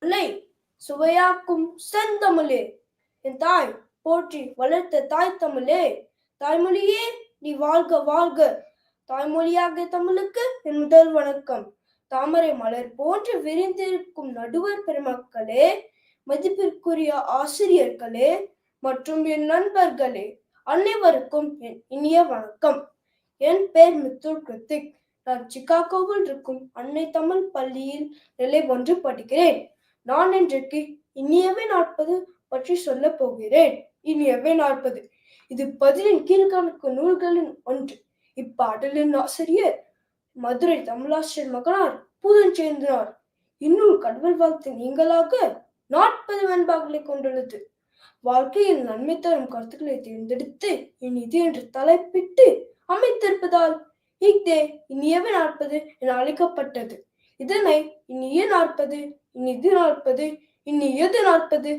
தமிழை சுவையாக்கும் செந்தமிழே, என் தாய் போற்றி வளர்த்த தாய் தமிழே, தாய்மொழியே நீ வாழ்க வாழ்க. தாய்மொழியாக தமிழுக்கு என் முதல் வணக்கம். தாமரை மலர் போன்று விரிந்திருக்கும் நடுவர் பெருமக்களே, மதிப்பிற்குரிய ஆசிரியர்களே மற்றும் என் நண்பர்களே, அனைவருக்கும் என் இனிய வணக்கம். என் பெயர் மித்துல் கிருத்திக். நான் சிகாகோவில் இருக்கும் அன்னை தமிழ் பள்ளியில் நிலை 1 படிக்கிறேன். நான் இன்றைக்கு இனியவை 40 பற்றி சொல்ல போகிறேன். இனியவை 40 இது 10 கீழ்கணக்கு நூல்களின் ஒன்று. இப்பாடலின் ஆசிரியர் மதுரை தமிழாசிரியர் மகனார் பூதஞ்சேந்திரனார். இந்நூல் கடவுள் வாழ்த்து நீங்களாக 40 வெண்பாக்களை கொண்டுள்ளது. வாழ்க்கையில் நன்மை தரும் கருத்துக்களை தேர்ந்தெடுத்து இனிது என்று தலைப்பிட்டு அமைத்திருப்பதால் இஃதே இனியவை 40 என அழைக்கப்பட்டது. இதனை இனிய 40, இனிது 40, இனியது 40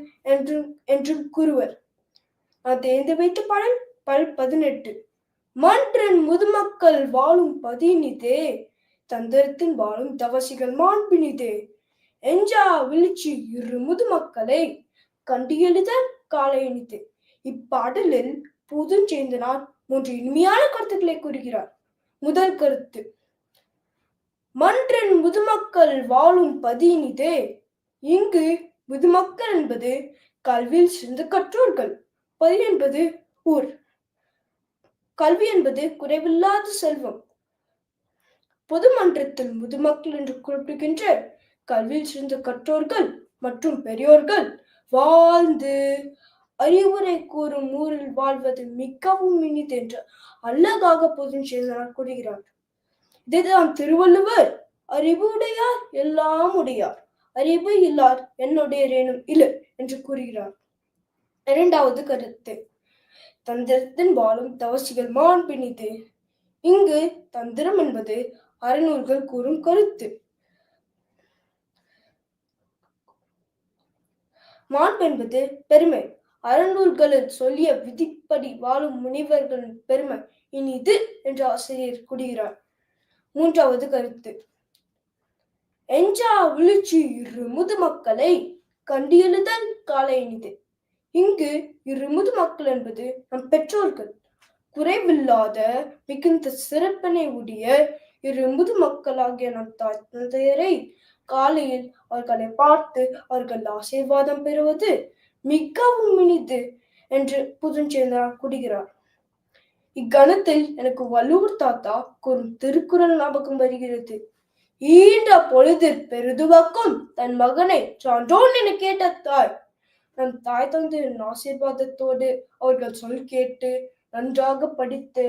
என்றும் கூறுவர். நான் தேர்ந்து வைத்த பாடல் 18. மன்றன் முதுமக்கள் வாழும் பதினிதே, தந்திரத்தின் வாழும் தவசிகள் மாண்பினிதே, எஞ்சா விழிச்சி இரு முதுமக்களை கண்டு எழுத காலையினிது. இப்பாடலில் பூதஞ்சேந்திரனார் 3 இனிமையான கருத்துக்களை கூறுகிறார். முதல் கருத்து, மன்றன் முதுமக்கள் வாழும் பதினிதே. இங்கு முதுமக்கள் என்பது கல்வியில் சிறந்த கற்றோர்கள். பதி என்பது ஊர். கல்வி என்பது குறைவில்லாத செல்வம். பொதுமன்றத்தில் முதுமக்கள் என்று குறிப்பிடுகின்ற கல்வியில் சிறந்த கற்றோர்கள் மற்றும் பெரியோர்கள் வாழ்ந்து அறிவுரை கூறும் ஊரில் வாழ்வது மிகவும் இனிது என்று அழகாக பூதஞ்சேந்திரனார் கூறுகிறார். இதைதான் திருவள்ளுவர் அறிவு உடையார் எல்லாம் உடையார், அறிவு இல்லார் என்னுடையரேனும் இல்லை என்று கூறுகிறார். இரண்டாவது கருத்து, தந்திரத்தின் வாழும் தவசிகள் மாண்பினிது. இங்கு தந்திரம் என்பது அறநூல்கள் கூறும் கருத்து. மாண்பு என்பது பெருமை. அறநூல்களில் சொல்லிய விதிப்படி வாழும் முனிவர்களின் பெருமை இனிது என்று ஆசிரியர் கூறுகிறார். மூன்றாவது கருத்து, எஞ்சா விழிச்சி இரு முதுமக்களை கண்டு எழுதல் காலை இனிது. இங்கு இரு முதுமக்கள் என்பது நம் பெற்றோர்கள். குறைவில்லாத மிகுந்த சிறப்பினை உடைய இரு முதுமக்களாகிய நம் தாய் தந்தையரை காலையில் அவர்களை பார்த்து அவர்கள் ஆசீர்வாதம் பெறுவது மிகவும் இனிது என்று பூதஞ்சேந்திரனார் கூறுகிறார். இக்கணத்தில் எனக்கு வள்ளுவர் தாத்தா கூறும் திருக்குறள் ஞாபகம் வருகிறது. ஈன்ற பொழுதில் பெருதுவக்கும் தன் மகனை சான்றோன் என கேட்ட தாய். நம் தாய் தந்தையின் ஆசீர்வாதத்தோடு அவர்கள் சொல் கேட்டு நன்றாக படித்து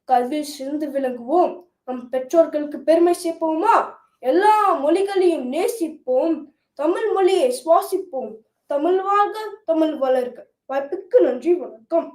கல்வியில் சிறந்து விளங்குவோம். நம் பெற்றோர்களுக்கு பெருமை சேர்ப்போமா? எல்லா மொழிகளையும் நேசிப்போம். தமிழ் மொழியை சுவாசிப்போம். தமிழ் வாழ்க, தமிழ் வளர்க. வாய்ப்புக்கு நன்றி, வணக்கம்.